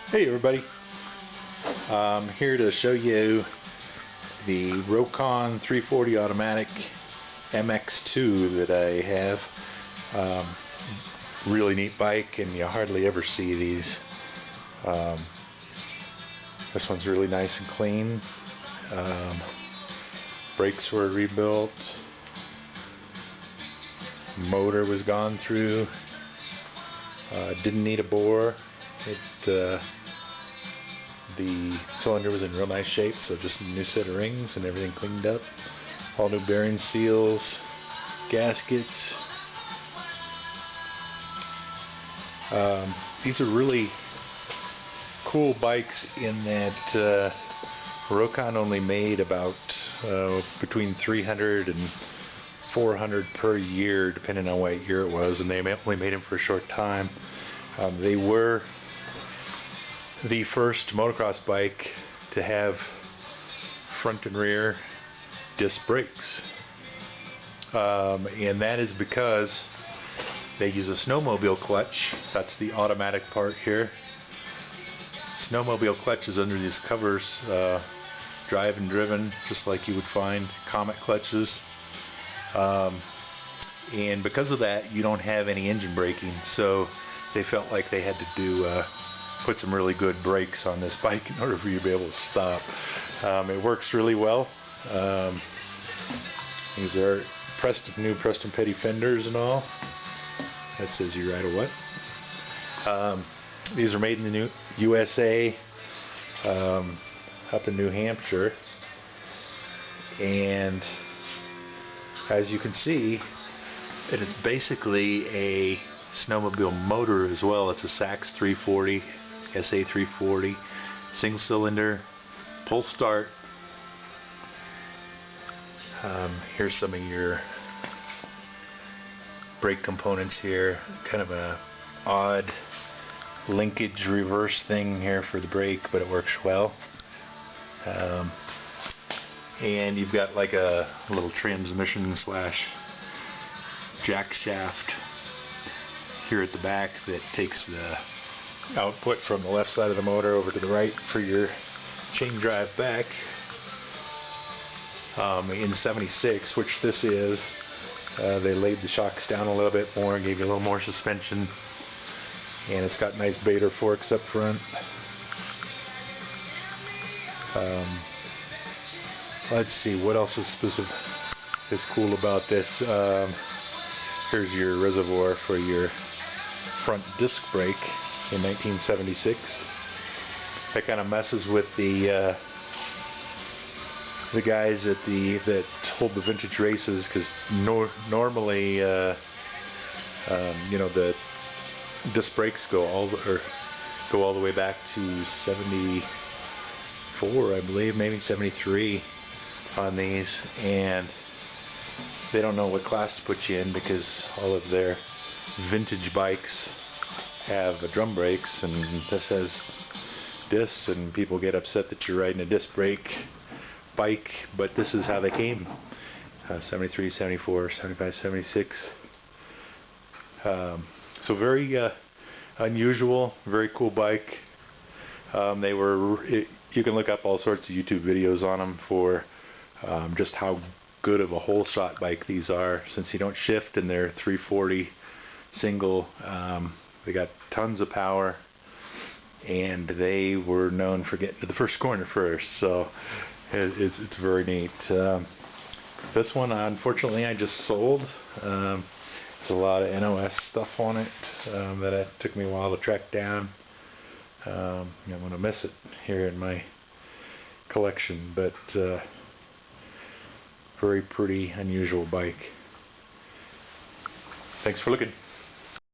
Hey everybody, I'm here to show you the Rokon 340 automatic MX2 that I have. Really neat bike, and you hardly ever see these. This one's really nice and clean. Brakes were rebuilt. Motor was gone through. Didn't need a bore. The cylinder was in real nice shape, so just a new set of rings and everything cleaned up. All new bearing seals, gaskets. These are really cool bikes in that Rokon only made about between 300 and 400 per year, depending on what year it was, and they only made them for a short time. They were the first motocross bike to have front and rear disc brakes, and that is because they use a snowmobile clutch. That's the automatic part here. Snowmobile clutch is under these covers, drive and driven, just like you would find Comet clutches, and because of that you don't have any engine braking, so they felt like they had to do put some really good brakes on this bike in order for you to be able to stop. It works really well. These are new Preston Petty fenders and all. That says you ride a what? These are made in the USA, up in New Hampshire, and as you can see, it is basically a snowmobile motor as well. It's a Sachs 340, SA 340, single cylinder, pull start. Here's some of your brake components here. Kind of a odd linkage reverse thing here for the brake, but it works well. And you've got like a little transmission slash jack shaft here at the back that takes the output from the left side of the motor over to the right for your chain drive back. In '76, which this is, they laid the shocks down a little bit more and gave you a little more suspension, and it's got nice Bader forks up front. Let's see what else is cool about this. Here's your reservoir for your front disc brake in 1976. That kind of messes with the guys that hold the vintage races, because normally you know, the disc brakes go all the way back to 74, I believe, maybe 73 on these, and they don't know what class to put you in because all of their vintage bikes have drum brakes, and this has discs, and people get upset that you're riding a disc brake bike, but this is how they came. 73, 74, 75, 76. So very unusual, very cool bike. You can look up all sorts of YouTube videos on them for just how good of a whole shot bike these are. Since you don't shift and they're 340 single, they got tons of power, and they were known for getting to the first corner first, so it's very neat. This one, unfortunately, I just sold. There's a lot of NOS stuff on it that it took me a while to track down. I'm going to miss it here in my collection, but very pretty, unusual bike. Thanks for looking.